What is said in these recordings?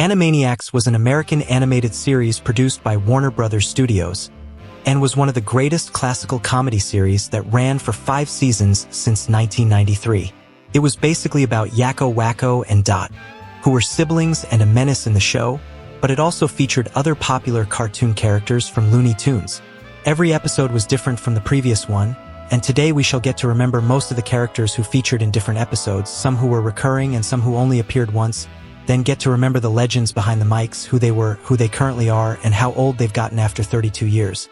Animaniacs was an American animated series produced by Warner Brothers Studios, and was one of the greatest classical comedy series that ran for 5 seasons since 1993. It was basically about Yakko, Wakko, and Dot, who were siblings and a menace in the show, but it also featured other popular cartoon characters from Looney Tunes. Every episode was different from the previous one, and today we shall get to remember most of the characters who featured in different episodes, some who were recurring and some who only appeared once, then get to remember the legends behind the mics, who they were, who they currently are, and how old they've gotten after 32 years.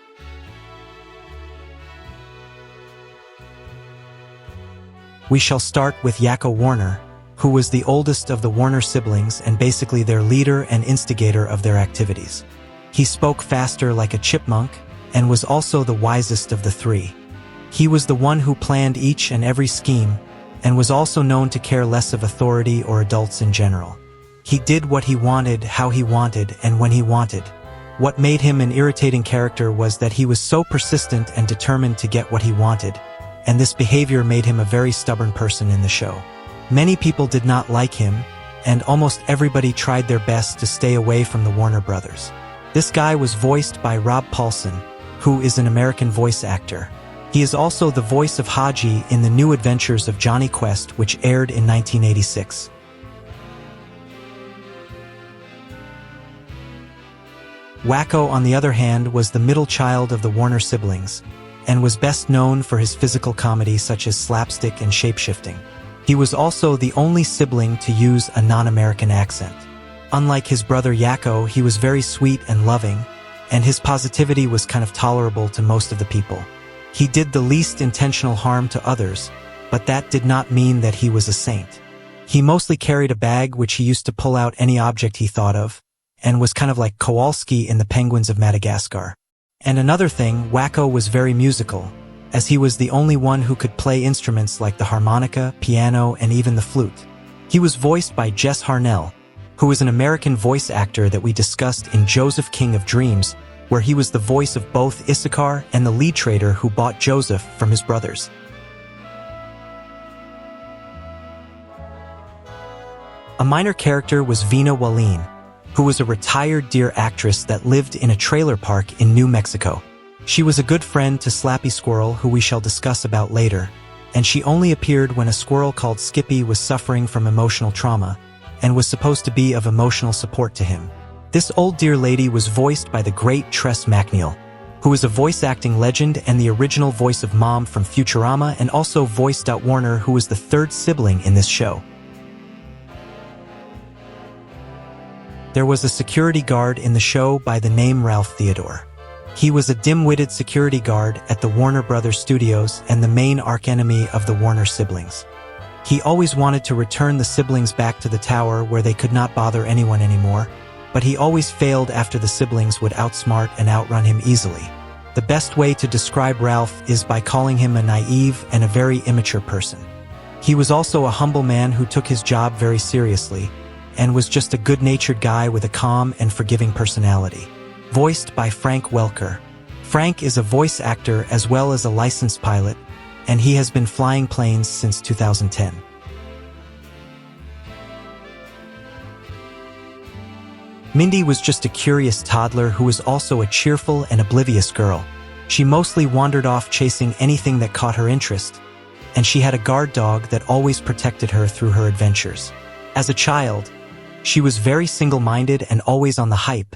We shall start with Yakko Warner, who was the oldest of the Warner siblings and basically their leader and instigator of their activities. He spoke faster like a chipmunk and was also the wisest of the 3. He was the one who planned each and every scheme and was also known to care less of authority or adults in general. He did what he wanted, how he wanted, and when he wanted. What made him an irritating character was that he was so persistent and determined to get what he wanted, and this behavior made him a very stubborn person in the show. Many people did not like him, and almost everybody tried their best to stay away from the Warner Brothers. This guy was voiced by Rob Paulsen, who is an American voice actor. He is also the voice of Haji in The New Adventures of Johnny Quest, which aired in 1986. Wakko, on the other hand, was the middle child of the Warner siblings, and was best known for his physical comedy such as slapstick and shapeshifting. He was also the only sibling to use a non-American accent. Unlike his brother Yakko, he was very sweet and loving, and his positivity was kind of tolerable to most of the people. He did the least intentional harm to others, but that did not mean that he was a saint. He mostly carried a bag which he used to pull out any object he thought of, and was kind of like Kowalski in the Penguins of Madagascar. And another thing, Wakko was very musical, as he was the only one who could play instruments like the harmonica, piano, and even the flute. He was voiced by Jess Harnell, who is an American voice actor that we discussed in Joseph King of Dreams, where he was the voice of both Issachar and the lead trader who bought Joseph from his brothers. A minor character was Vina Wallin, who was a retired deer actress that lived in a trailer park in New Mexico. She was a good friend to Slappy Squirrel, who we shall discuss about later, and she only appeared when a squirrel called Skippy was suffering from emotional trauma, and was supposed to be of emotional support to him. This old deer lady was voiced by the great Tress MacNeille, who is a voice-acting legend and the original voice of Mom from Futurama, and also voiced Dot Warner, who was the 3rd sibling in this show. There was a security guard in the show by the name Ralph Theodore. He was a dim-witted security guard at the Warner Brothers Studios and the main archenemy of the Warner siblings. He always wanted to return the siblings back to the tower where they could not bother anyone anymore, but he always failed after the siblings would outsmart and outrun him easily. The best way to describe Ralph is by calling him a naive and a very immature person. He was also a humble man who took his job very seriously, and was just a good-natured guy with a calm and forgiving personality. Voiced by Frank Welker. Frank is a voice actor as well as a licensed pilot, and he has been flying planes since 2010. Mindy was just a curious toddler who was also a cheerful and oblivious girl. She mostly wandered off chasing anything that caught her interest, and she had a guard dog that always protected her through her adventures. As a child, she was very single-minded and always on the hype,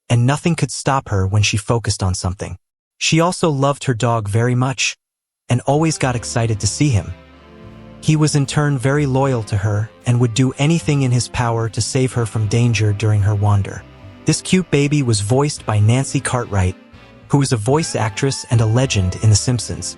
and nothing could stop her when she focused on something. She also loved her dog very much, and always got excited to see him. He was in turn very loyal to her, and would do anything in his power to save her from danger during her wander. This cute baby was voiced by Nancy Cartwright, who is a voice actress and a legend in The Simpsons.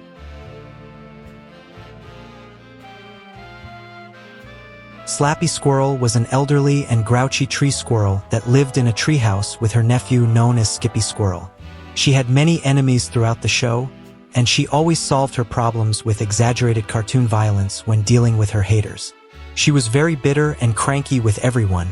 Slappy Squirrel was an elderly and grouchy tree squirrel that lived in a treehouse with her nephew known as Skippy Squirrel. She had many enemies throughout the show, and she always solved her problems with exaggerated cartoon violence when dealing with her haters. She was very bitter and cranky with everyone,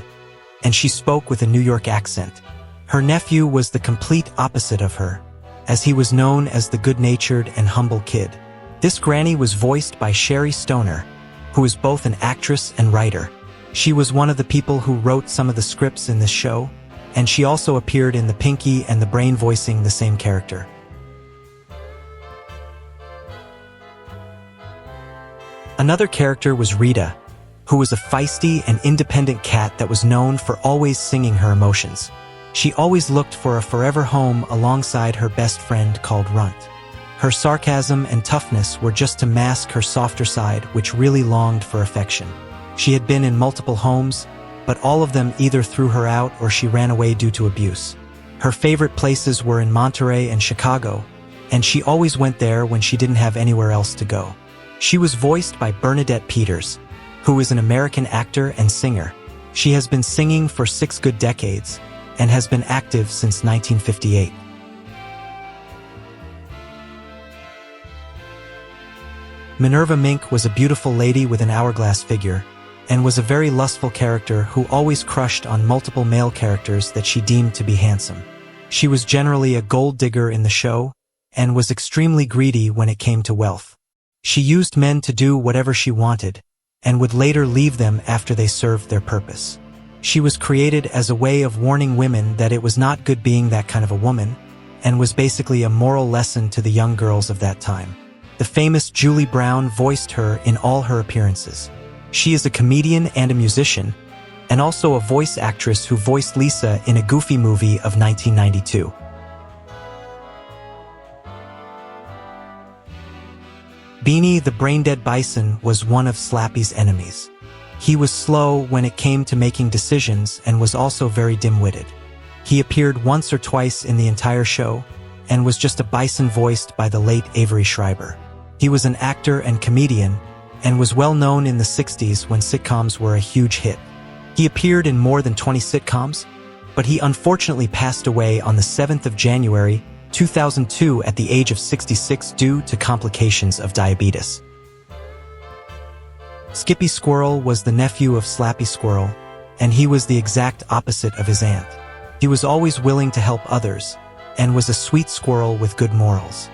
and she spoke with a New York accent. Her nephew was the complete opposite of her, as he was known as the good-natured and humble kid. This granny was voiced by Sherry Stoner, who is both an actress and writer. She was one of the people who wrote some of the scripts in this show, and she also appeared in the Pinky and the Brain voicing the same character. Another character was Rita, who was a feisty and independent cat that was known for always singing her emotions. She always looked for a forever home alongside her best friend called Runt. Her sarcasm and toughness were just to mask her softer side, which really longed for affection. She had been in multiple homes, but all of them either threw her out or she ran away due to abuse. Her favorite places were in Monterey and Chicago, and she always went there when she didn't have anywhere else to go. She was voiced by Bernadette Peters, who is an American actor and singer. She has been singing for 6 good decades and has been active since 1958. Minerva Mink was a beautiful lady with an hourglass figure, and was a very lustful character who always crushed on multiple male characters that she deemed to be handsome. She was generally a gold digger in the show, and was extremely greedy when it came to wealth. She used men to do whatever she wanted, and would later leave them after they served their purpose. She was created as a way of warning women that it was not good being that kind of a woman, and was basically a moral lesson to the young girls of that time. The famous Julie Brown voiced her in all her appearances. She is a comedian and a musician, and also a voice actress who voiced Lisa in a Goofy movie of 1992. Beanie the brain-dead bison was one of Slappy's enemies. He was slow when it came to making decisions and was also very dim-witted. He appeared once or twice in the entire show, and was just a bison voiced by the late Avery Schreiber. He was an actor and comedian, and was well known in the 60s when sitcoms were a huge hit. He appeared in more than 20 sitcoms, but he unfortunately passed away on the 7th of January, 2002 at the age of 66 due to complications of diabetes. Skippy Squirrel was the nephew of Slappy Squirrel, and he was the exact opposite of his aunt. He was always willing to help others, and was a sweet squirrel with good morals.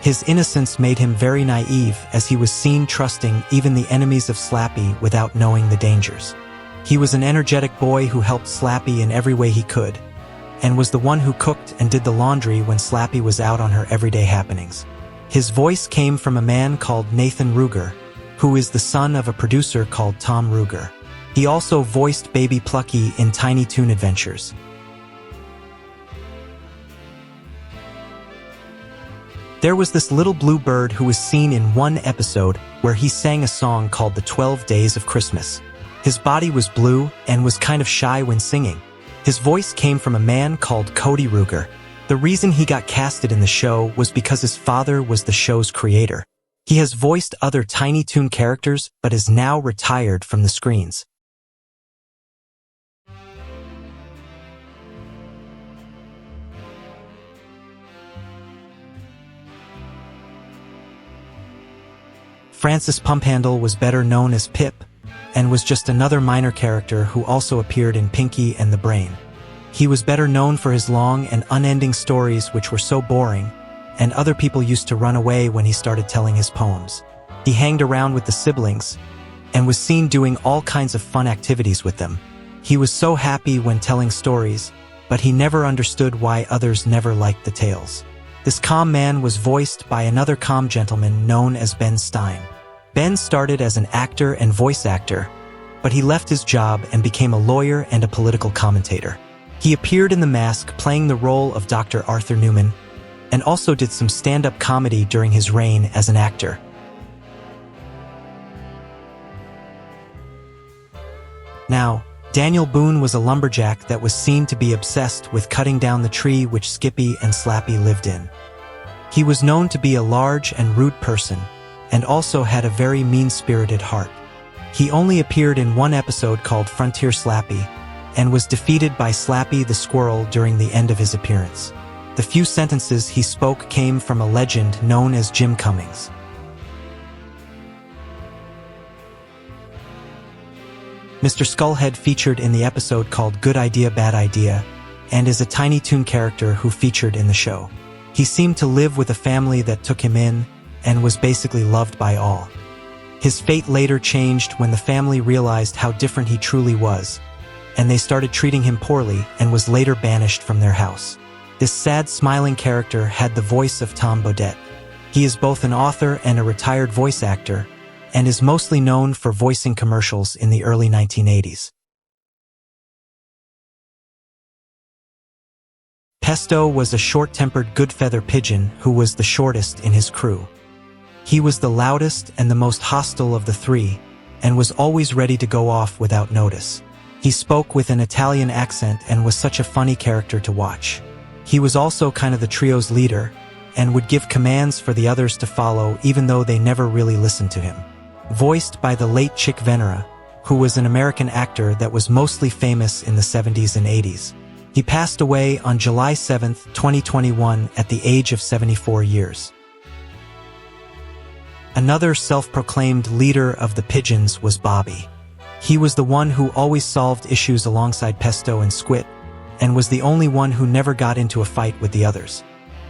His innocence made him very naive as he was seen trusting even the enemies of Slappy without knowing the dangers. He was an energetic boy who helped Slappy in every way he could, and was the one who cooked and did the laundry when Slappy was out on her everyday happenings. His voice came from a man called Nathan Ruger, who is the son of a producer called Tom Ruger. He also voiced Baby Plucky in Tiny Toon Adventures. There was this little blue bird who was seen in one episode where he sang a song called The 12 Days of Christmas. His body was blue and was kind of shy when singing. His voice came from a man called Cody Ruger. The reason he got casted in the show was because his father was the show's creator. He has voiced other Tiny Toon characters but is now retired from the screens. Francis Pumphandle was better known as Pip, and was just another minor character who also appeared in Pinky and the Brain. He was better known for his long and unending stories which were so boring, and other people used to run away when he started telling his poems. He hanged around with the siblings, and was seen doing all kinds of fun activities with them. He was so happy when telling stories, but he never understood why others never liked the tales. This calm man was voiced by another calm gentleman known as Ben Stein. Ben started as an actor and voice actor, but he left his job and became a lawyer and a political commentator. He appeared in The Mask playing the role of Dr. Arthur Newman, and also did some stand-up comedy during his reign as an actor. Now, Daniel Boone was a lumberjack that was seen to be obsessed with cutting down the tree which Skippy and Slappy lived in. He was known to be a large and rude person, and also had a very mean-spirited heart. He only appeared in one episode called Frontier Slappy, and was defeated by Slappy the Squirrel during the end of his appearance. The few sentences he spoke came from a legend known as Jim Cummings. Mr. Skullhead featured in the episode called Good Idea, Bad Idea, and is a Tiny Toon character who featured in the show. He seemed to live with a family that took him in, and was basically loved by all. His fate later changed when the family realized how different he truly was, and they started treating him poorly and was later banished from their house. This sad, smiling character had the voice of Tom Bodett. He is both an author and a retired voice actor, and is mostly known for voicing commercials in the early 1980s. Pesto was a short-tempered good-feather pigeon who was the shortest in his crew. He was the loudest and the most hostile of the three, and was always ready to go off without notice. He spoke with an Italian accent and was such a funny character to watch. He was also kind of the trio's leader, and would give commands for the others to follow even though they never really listened to him. Voiced by the late Chick Venera, who was an American actor that was mostly famous in the 70s and 80s. He passed away on July 7, 2021 at the age of 74 years. Another self-proclaimed leader of the pigeons was Bobby. He was the one who always solved issues alongside Pesto and Squit, and was the only one who never got into a fight with the others.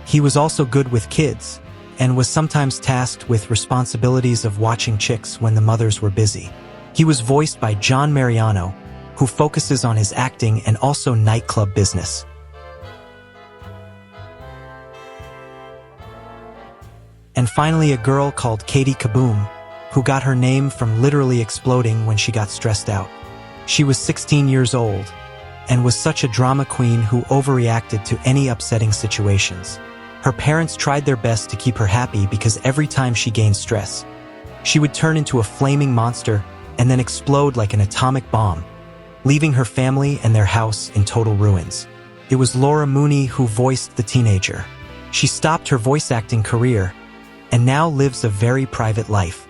He was also good with kids, and was sometimes tasked with responsibilities of watching chicks when the mothers were busy. He was voiced by John Mariano, who focuses on his acting and also nightclub business. And finally, a girl called Katie Kaboom, who got her name from literally exploding when she got stressed out. She was 16 years old, and was such a drama queen who overreacted to any upsetting situations. Her parents tried their best to keep her happy because every time she gained stress, she would turn into a flaming monster and then explode like an atomic bomb, leaving her family and their house in total ruins. It was Laura Mooney who voiced the teenager. She stopped her voice acting career and now lives a very private life.